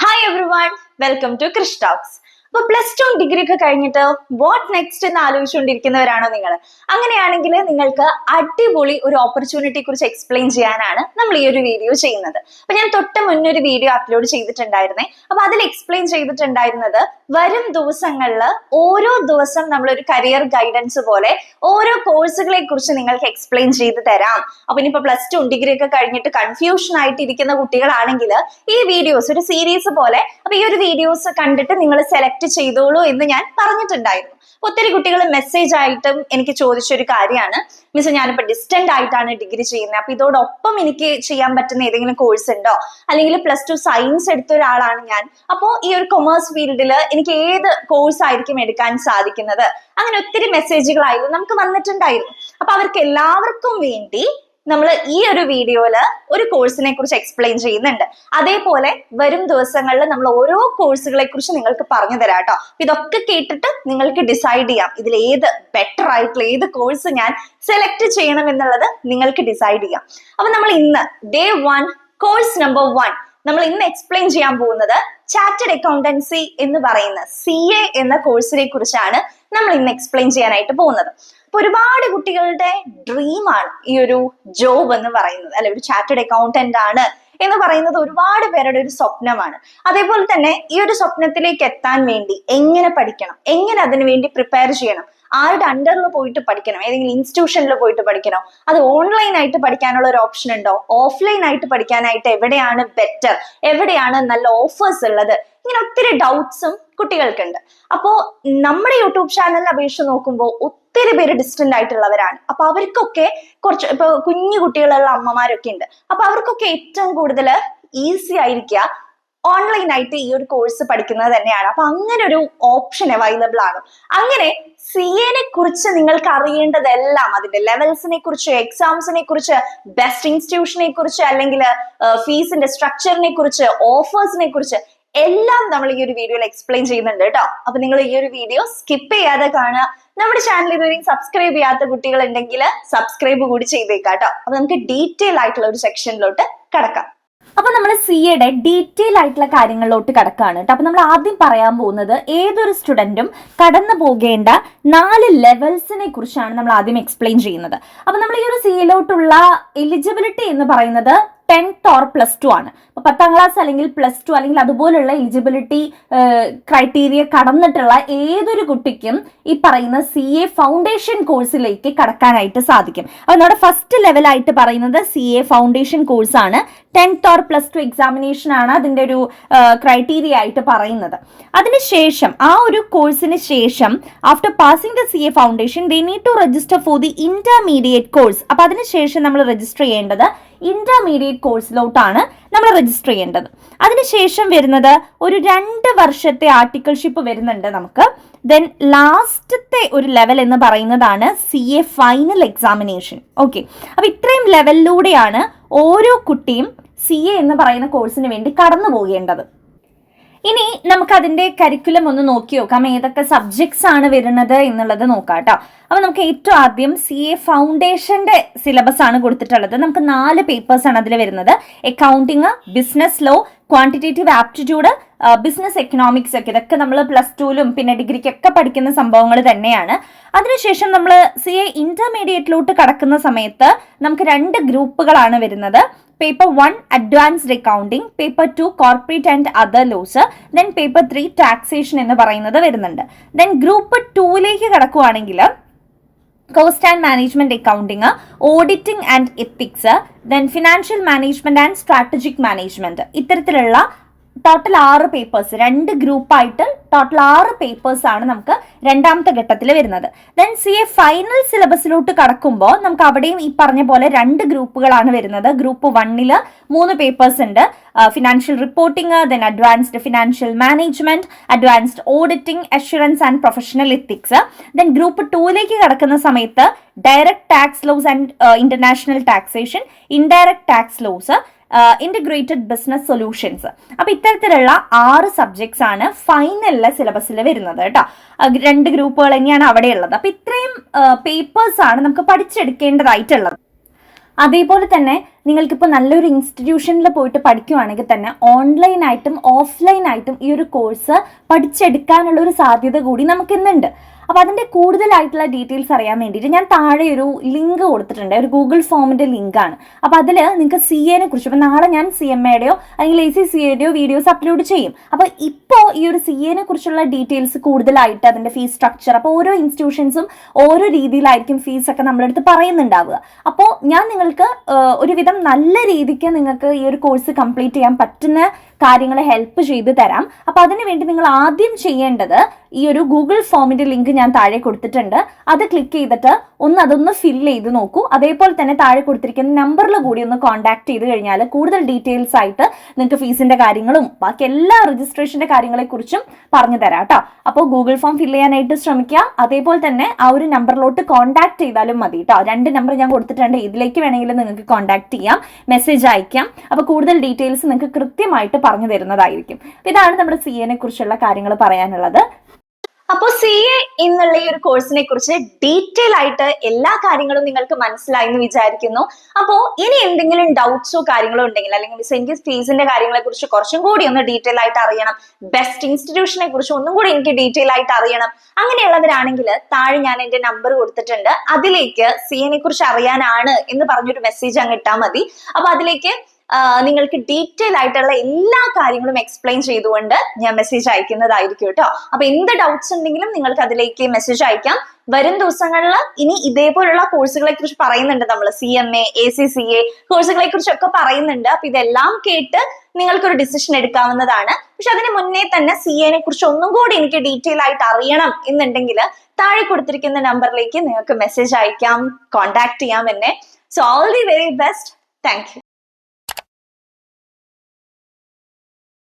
Hi everyone, welcome to Krish Talks. അപ്പോൾ +2 degree ഒക്കെ കഴിഞ്ഞിട്ട് വാട്ട് നെക്സ്റ്റ് എന്ന് ആലോചിച്ചുകൊണ്ടിരിക്കുന്നവരാണോ നിങ്ങൾ? അങ്ങനെയാണെങ്കിൽ നിങ്ങൾക്ക് അടിപൊളി ഒരു ഓപ്പർച്യൂണിറ്റിയെ കുറിച്ച് എക്സ്പ്ലെയിൻ ചെയ്യാനാണ് നമ്മൾ ഈ ഒരു വീഡിയോ ചെയ്യുന്നത്. അപ്പൊ ഞാൻ തൊട്ട് മുന്നേ ഒരു വീഡിയോ അപ്ലോഡ് ചെയ്തിട്ടുണ്ടായിരുന്നേ. അപ്പൊ അതിൽ എക്സ്പ്ലെയിൻ ചെയ്തിട്ടുണ്ടായിരുന്നത് വരും ദിവസങ്ങളിൽ ഓരോ ദിവസം നമ്മളൊരു കരിയർ ഗൈഡൻസ് പോലെ ഓരോ കോഴ്സുകളെ കുറിച്ച് നിങ്ങൾക്ക് എക്സ്പ്ലെയിൻ ചെയ്ത് തരാം. അപ്പൊ ഇനിയിപ്പോ +2 ഡിഗ്രി ഒക്കെ കഴിഞ്ഞിട്ട് കൺഫ്യൂഷൻ ആയിട്ട് ഇരിക്കുന്ന കുട്ടികളാണെങ്കിൽ ഈ വീഡിയോസ് ഒരു സീരീസ് പോലെ, അപ്പൊ ഈ ഒരു വീഡിയോസ് കണ്ടിട്ട് നിങ്ങൾ സെലക്ട് ചെയ്തോളൂ എന്ന് ഞാൻ പറഞ്ഞിട്ടുണ്ടായിരുന്നു. ഒത്തിരി കുട്ടികൾ മെസ്സേജ് ആയിട്ടും എനിക്ക് ചോദിച്ചൊരു കാര്യമാണ്, മിസ് ഞാനിപ്പോ ഡിസ്റ്റന്റ് ആയിട്ടാണ് ഡിഗ്രി ചെയ്യുന്നത്, അപ്പൊ ഇതോടൊപ്പം എനിക്ക് ചെയ്യാൻ പറ്റുന്ന ഏതെങ്കിലും കോഴ്സ് ഉണ്ടോ, അല്ലെങ്കിൽ +2 സയൻസ് എടുത്ത ഒരാളാണ് ഞാൻ, അപ്പോൾ ഈ ഒരു കൊമേഴ്സ് ഫീൽഡിൽ എനിക്ക് ഏത് കോഴ്സ് ആയിരിക്കും എടുക്കാൻ സാധിക്കുന്നത്, അങ്ങനെ ഒത്തിരി മെസ്സേജുകളായിരുന്നു നമുക്ക് വന്നിട്ടുണ്ടായിരുന്നു. അപ്പൊ അവർക്ക് എല്ലാവർക്കും വേണ്ടി നമ്മൾ ഈ ഒരു വീഡിയോയില് ഒരു കോഴ്സിനെ കുറിച്ച് എക്സ്പ്ലെയിൻ ചെയ്യുന്നുണ്ട്. അതേപോലെ വരും ദിവസങ്ങളിൽ നമ്മൾ ഓരോ കോഴ്സുകളെ കുറിച്ച് നിങ്ങൾക്ക് പറഞ്ഞു തരാം കേട്ടോ. ഇതൊക്കെ കേട്ടിട്ട് നിങ്ങൾക്ക് ഡിസൈഡ് ചെയ്യാം ഇതിൽ ഏത് ബെറ്റർ ആയിട്ടുള്ള ഏത് കോഴ്സ് ഞാൻ സെലക്ട് ചെയ്യണം എന്നുള്ളത് നിങ്ങൾക്ക് ഡിസൈഡ് ചെയ്യാം. അപ്പൊ നമ്മൾ ഇന്ന് ഡേ 1 കോഴ്സ് നമ്പർ 1 നമ്മൾ ഇന്ന് എക്സ്പ്ലെയിൻ ചെയ്യാൻ പോകുന്നത് ചാർട്ടേഡ് അക്കൗണ്ടൻസി എന്ന് പറയുന്ന CA എന്ന കോഴ്സിനെ കുറിച്ചാണ് നമ്മൾ ഇന്ന് എക്സ്പ്ലെയിൻ ചെയ്യാനായിട്ട് പോകുന്നത്. അപ്പൊ ഒരുപാട് കുട്ടികളുടെ ഡ്രീമാണ് ഈ ഒരു ജോബ് എന്ന് പറയുന്നത്, അല്ലെ, ഒരു ചാർട്ടേഡ് അക്കൗണ്ടന്റ് ആണ് എന്ന് പറയുന്നത് ഒരുപാട് പേരുടെ ഒരു സ്വപ്നമാണ്. അതേപോലെ തന്നെ ഈ ഒരു സ്വപ്നത്തിലേക്ക് എത്താൻ വേണ്ടി എങ്ങനെ പഠിക്കണം, എങ്ങനെ അതിനു വേണ്ടി പ്രിപ്പയർ ചെയ്യണം, ആരുടെ അണ്ടറിൽ പോയിട്ട് പഠിക്കണം, ഏതെങ്കിലും ഇൻസ്റ്റിറ്റ്യൂഷനിൽ പോയിട്ട് പഠിക്കണോ, അത് ഓൺലൈൻ ആയിട്ട് പഠിക്കാനുള്ള ഒരു ഓപ്ഷൻ ഉണ്ടോ, ഓഫ്ലൈൻ ആയിട്ട് പഠിക്കാനായിട്ട് എവിടെയാണ് ബെറ്റർ, എവിടെയാണ് നല്ല ഓഫേഴ്സ് ഉള്ളത്, ഇങ്ങനെ ഒത്തിരി ഡൗട്ട്സും കുട്ടികൾക്കുണ്ട്. അപ്പോ നമ്മുടെ യൂട്യൂബ് ചാനലിൽ അപേക്ഷിച്ച് നോക്കുമ്പോൾ ഒത്തിരി പേര് ഡിസ്റ്റന്റ് ആയിട്ടുള്ളവരാണ്. അപ്പൊ അവർക്കൊക്കെ കുറച്ച് ഇപ്പൊ കുഞ്ഞു കുട്ടികളുള്ള അമ്മമാരൊക്കെ ഉണ്ട്. അപ്പൊ അവർക്കൊക്കെ ഏറ്റവും കൂടുതൽ ഈസി ആയിരിക്കുക ഓൺലൈൻ ആയിട്ട് ഈ ഒരു കോഴ്സ് പഠിക്കുന്നത് തന്നെയാണ്. അപ്പൊ അങ്ങനെ ഒരു ഓപ്ഷൻ അവൈലബിൾ ആണ്. അങ്ങനെ CA നെ കുറിച്ച് നിങ്ങൾക്ക് അറിയേണ്ടതെല്ലാം, അതിന്റെ ലെവൽസിനെ കുറിച്ച്, എക്സാംസിനെ കുറിച്ച്, ബെസ്റ്റ് ഇൻസ്റ്റിറ്റ്യൂഷനെ കുറിച്ച്, അല്ലെങ്കിൽ ഫീസിന്റെ സ്ട്രക്ചറിനെ കുറിച്ച്, ഓഫേഴ്സിനെ കുറിച്ച് എല്ലാം നമ്മൾ ഈ ഒരു വീഡിയോയിൽ എക്സ്പ്ലെയിൻ ചെയ്യുന്നുണ്ട് കേട്ടോ. അപ്പൊ നിങ്ങൾ ഈ ഒരു വീഡിയോ സ്കിപ്പ് ചെയ്യാതെ കാണുക. നമ്മുടെ ചാനൽ ഇതുവരെയും സബ്സ്ക്രൈബ് ചെയ്യാത്ത കുട്ടികൾ ഉണ്ടെങ്കിൽ സബ്സ്ക്രൈബ് കൂടി ചെയ്തേക്കാം കേട്ടോ. അപ്പൊ നമുക്ക് ഡീറ്റെയിൽ ആയിട്ടുള്ള ഒരു സെക്ഷനിലോട്ട് കടക്കാം. അപ്പൊ നമ്മൾ CAയുടെ ഡീറ്റെയിൽ ആയിട്ടുള്ള കാര്യങ്ങളിലോട്ട് കടക്കാണ് കേട്ടോ. അപ്പൊ നമ്മൾ ആദ്യം പറയാൻ പോകുന്നത് ഏതൊരു സ്റ്റുഡന്റും കടന്നു പോകേണ്ട 4 ലെവൽസിനെ കുറിച്ചാണ് നമ്മൾ ആദ്യം എക്സ്പ്ലെയിൻ ചെയ്യുന്നത്. അപ്പൊ നമ്മൾ ഈ ഒരു CAയിലോട്ടുള്ള എലിജിബിലിറ്റി എന്ന് പറയുന്നത് 10th or +2 ആണ്. അപ്പൊ 10ാം ക്ലാസ് അല്ലെങ്കിൽ +2 അല്ലെങ്കിൽ അതുപോലുള്ള എലിജിബിലിറ്റി ക്രൈറ്റീരിയ കടന്നിട്ടുള്ള ഏതൊരു കുട്ടിക്കും ഈ പറയുന്ന CA ഫൗണ്ടേഷൻ കോഴ്സിലേക്ക് കടക്കാനായിട്ട് സാധിക്കും. അപ്പൊ നമ്മുടെ ഫസ്റ്റ് ലെവലായിട്ട് പറയുന്നത് CA ഫൗണ്ടേഷൻ കോഴ്സ് ആണ്. 10th or +2 എക്സാമിനേഷൻ ആണ് അതിന്റെ ഒരു ക്രൈറ്റീരിയ ആയിട്ട് പറയുന്നത്. അതിനുശേഷം ആ ഒരു കോഴ്സിന് ശേഷം after passing the CA foundation they need to register for the intermediate course. അപ്പൊ അതിനുശേഷം നമ്മൾ രജിസ്റ്റർ ചെയ്യേണ്ടത് ഇന്റർമീഡിയറ്റ് കോഴ്സിലോട്ടാണ് നമ്മൾ രജിസ്റ്റർ ചെയ്യേണ്ടത്. അതിനുശേഷം വരുന്നത് ഒരു 2 വർഷത്തെ ആർട്ടിക്കിൾഷിപ്പ് വരുന്നുണ്ട് നമുക്ക്. ദെൻ ലാസ്റ്റത്തെ ഒരു ലെവൽ എന്ന് പറയുന്നതാണ് CA ഫൈനൽ എക്സാമിനേഷൻ. ഓക്കെ, അപ്പൊ ഇത്രയും ലെവലിലൂടെയാണ് ഓരോ കുട്ടിയും CA എന്ന് പറയുന്ന കോഴ്സിന് വേണ്ടി കടന്നു പോകേണ്ടത്. ഇനി നമുക്ക് അതിന്റെ കരിക്കുലം ഒന്ന് നോക്കി നോക്കാം, ഏതൊക്കെ സബ്ജക്ട്സ് ആണ് വരുന്നത് എന്നുള്ളത് നോക്കാം കേട്ടോ. അപ്പൊ നമുക്ക് ഏറ്റവും ആദ്യം CA ഫൗണ്ടേഷന്റെ സിലബസ് ആണ് കൊടുത്തിട്ടുള്ളത്. നമുക്ക് 4 പേപ്പേഴ്സ് ആണ് അതിൽ വരുന്നത്. Accounting, business law, quantitative aptitude, business economics ഒക്കെ. ഇതൊക്കെ നമ്മൾ +2ലും പിന്നെ ഡിഗ്രിക്കൊക്കെ പഠിക്കുന്ന സംഭവങ്ങൾ തന്നെയാണ്. അതിനുശേഷം നമ്മൾ CA ഇന്റർമീഡിയറ്റിലോട്ട് കടക്കുന്ന സമയത്ത് നമുക്ക് 2 ഗ്രൂപ്പുകളാണ് വരുന്നത്. Paper 1 advanced accounting, paper 2 corporate and other laws, then paper 3 taxation എന്ന് പറയുന്നത് വരുന്നുണ്ട്. ദെൻ ഗ്രൂപ്പ് 2ലേക്ക് കടക്കുവാണെങ്കിൽ cost and management accounting, auditing and ethics, then financial management and strategic management. ഇത്തരത്തിലുള്ള ടോട്ടൽ 6 പേപ്പേഴ്സ്, 2 ഗ്രൂപ്പായിട്ട് ടോട്ടൽ 6 പേപ്പേഴ്സ് ആണ് നമുക്ക് രണ്ടാമത്തെ ഘട്ടത്തിൽ വരുന്നത്. ദെൻ CA ഫൈനൽ സിലബസിലോട്ട് കടക്കുമ്പോൾ നമുക്ക് അവിടെയും ഈ പറഞ്ഞ പോലെ 2 ഗ്രൂപ്പുകളാണ് വരുന്നത്. ഗ്രൂപ്പ് 1 3 പേപ്പേഴ്സ് ഉണ്ട്. Financial reporting, then advanced financial management, advanced auditing, assurance and professional ethics. Then group 2ലേക്ക് കടക്കുന്ന സമയത്ത് direct tax laws and international taxation, indirect tax laws, integrated business solutions. അപ്പൊ ഇത്തരത്തിലുള്ള 6 സബ്ജക്ട്സ് ആണ് ഫൈനലിലെ സിലബസിൽ വരുന്നത് കേട്ടോ. 2 ഗ്രൂപ്പുകൾ തന്നെയാണ് അവിടെ ഉള്ളത്. അപ്പൊ ഇത്രയും പേപ്പേഴ്സ് ആണ് നമുക്ക് പഠിച്ചെടുക്കേണ്ടതായിട്ടുള്ളത്. അതേപോലെ തന്നെ നിങ്ങൾക്കിപ്പോൾ നല്ലൊരു ഇൻസ്റ്റിറ്റ്യൂഷനിൽ പോയിട്ട് പഠിക്കുവാണെങ്കിൽ തന്നെ ഓൺലൈനായിട്ടും ഓഫ്ലൈനായിട്ടും ഈ ഒരു കോഴ്സ് പഠിച്ചെടുക്കാനുള്ള ഒരു സാധ്യത കൂടി നമുക്ക് ഇന്നുണ്ട്. അപ്പോൾ അതിൻ്റെ കൂടുതലായിട്ടുള്ള ഡീറ്റെയിൽസ് അറിയാൻ വേണ്ടിയിട്ട് ഞാൻ താഴെ ഒരു ലിങ്ക് കൊടുത്തിട്ടുണ്ട്, ഒരു ഗൂഗിൾ ഫോമിൻ്റെ ലിങ്കാണ്. അപ്പോൾ അതിൽ നിങ്ങൾക്ക് CA കുറിച്ച്, ഇപ്പോൾ നാളെ ഞാൻ CMAയുടെയോ അല്ലെങ്കിൽ ACCAയുടെയോ വീഡിയോസ് അപ്ലോഡ് ചെയ്യും. അപ്പോൾ ഇപ്പോൾ ഈ ഒരു CA കുറിച്ചുള്ള ഡീറ്റെയിൽസ് കൂടുതലായിട്ട്, അതിൻ്റെ ഫീസ് സ്ട്രക്ചർ, അപ്പോൾ ഓരോ ഇൻസ്റ്റിറ്റ്യൂഷൻസും ഓരോ രീതിയിലായിരിക്കും ഫീസൊക്കെ നമ്മുടെ അടുത്ത് പറയുന്നുണ്ടാവുക. അപ്പോൾ ഞാൻ നിങ്ങൾക്ക് ഒരുവിധം നല്ല രീതിക്ക് നിങ്ങൾക്ക് ഈ ഒരു കോഴ്സ് കംപ്ലീറ്റ് ചെയ്യാൻ പറ്റുന്ന കാര്യങ്ങൾ ഹെൽപ്പ് ചെയ്ത് തരാം. അപ്പോൾ അതിനുവേണ്ടി നിങ്ങൾ ആദ്യം ചെയ്യേണ്ടത് ഈ ഒരു ഗൂഗിൾ ഫോമിൻ്റെ ലിങ്ക് ഞാൻ താഴെ കൊടുത്തിട്ടുണ്ട്. അത് ക്ലിക്ക് ചെയ്തിട്ട് അതൊന്ന് ഫില്ല് ചെയ്ത് നോക്കൂ. അതേപോലെ തന്നെ താഴെ കൊടുത്തിരിക്കുന്ന നമ്പറിൽ കൂടി ഒന്ന് കോൺടാക്ട് ചെയ്ത് കഴിഞ്ഞാൽ കൂടുതൽ ഡീറ്റെയിൽസ് ആയിട്ട് നിങ്ങൾക്ക് ഫീസിൻ്റെ കാര്യങ്ങളും ബാക്കി എല്ലാ രജിസ്ട്രേഷൻ്റെ കാര്യങ്ങളെക്കുറിച്ചും പറഞ്ഞു തരാം കേട്ടോ. അപ്പോൾ ഗൂഗിൾ ഫോം ഫില്ല് ചെയ്യാനായിട്ട് ശ്രമിക്കുക. അതേപോലെ തന്നെ ആ ഒരു നമ്പറിലോട്ട് കോൺടാക്ട് ചെയ്താലും മതി കേട്ടോ. 2 നമ്പർ ഞാൻ കൊടുത്തിട്ടുണ്ട്, ഇതിലേക്ക് വേണമെങ്കിൽ നിങ്ങൾക്ക് കോൺടാക്ട് ചെയ്യാം, മെസ്സേജ് അയക്കാം. അപ്പോൾ കൂടുതൽ ഡീറ്റെയിൽസ് നിങ്ങൾക്ക് കൃത്യമായിട്ട് പറഞ്ഞു തരുന്നതായിരിക്കും. ഇതാണ് നമ്മുടെ CA കുറിച്ചുള്ള കാര്യങ്ങൾ പറയാനുള്ളത്. അപ്പോൾ CA എന്നുള്ള ഈ ഒരു കോഴ്സിനെ കുറിച്ച് ഡീറ്റെയിൽ ആയിട്ട് എല്ലാ കാര്യങ്ങളും നിങ്ങൾക്ക് മനസ്സിലായി എന്ന് വിചാരിക്കുന്നു. അപ്പോൾ ഇനി എന്തെങ്കിലും ഡൗട്ട്സോ കാര്യങ്ങളോ ഉണ്ടെങ്കിൽ, അല്ലെങ്കിൽ എനിക്ക് ഫീസിന്റെ കാര്യങ്ങളെ കുറിച്ച് കുറച്ചും കൂടി ഒന്ന് ഡീറ്റെയിൽ ആയിട്ട് അറിയണം, ബെസ്റ്റ് ഇൻസ്റ്റിറ്റ്യൂഷനെ കുറിച്ച് ഒന്നും കൂടി എനിക്ക് ഡീറ്റെയിൽ ആയിട്ട് അറിയണം, അങ്ങനെയുള്ളവരാണെങ്കിൽ താഴെ ഞാൻ എന്റെ നമ്പർ കൊടുത്തിട്ടുണ്ട്. അതിലേക്ക് CA കുറിച്ച് അറിയാനാണ് എന്ന് പറഞ്ഞൊരു മെസ്സേജ് അങ്ങ് ഇട്ടാൽ മതി. അപ്പൊ അതിലേക്ക് നിങ്ങൾക്ക് ഡീറ്റെയിൽ ആയിട്ടുള്ള എല്ലാ കാര്യങ്ങളും എക്സ്പ്ലെയിൻ ചെയ്തുകൊണ്ട് ഞാൻ മെസ്സേജ് അയക്കുന്നതായിരിക്കും കേട്ടോ. അപ്പൊ എന്ത് ഡൗട്ട്സ് ഉണ്ടെങ്കിലും നിങ്ങൾക്ക് അതിലേക്ക് മെസ്സേജ് അയക്കാം. വരും ദിവസങ്ങളിൽ ഇനി ഇതേപോലുള്ള കോഴ്സുകളെ കുറിച്ച് പറയുന്നുണ്ട്, നമ്മൾ CMA, ACCA കോഴ്സുകളെ കുറിച്ചൊക്കെ പറയുന്നുണ്ട്. അപ്പൊ ഇതെല്ലാം കേട്ട് നിങ്ങൾക്കൊരു ഡിസിഷൻ എടുക്കാവുന്നതാണ്. പക്ഷെ അതിന് മുന്നേ തന്നെ CA കുറിച്ച് ഒന്നും കൂടി എനിക്ക് ഡീറ്റെയിൽ ആയിട്ട് അറിയണം എന്നുണ്ടെങ്കിൽ താഴെ കൊടുത്തിരിക്കുന്ന നമ്പറിലേക്ക് നിങ്ങൾക്ക് മെസ്സേജ് അയക്കാം, കോൺടാക്ട് ചെയ്യാം എന്നെ. So all the very best. Thank you.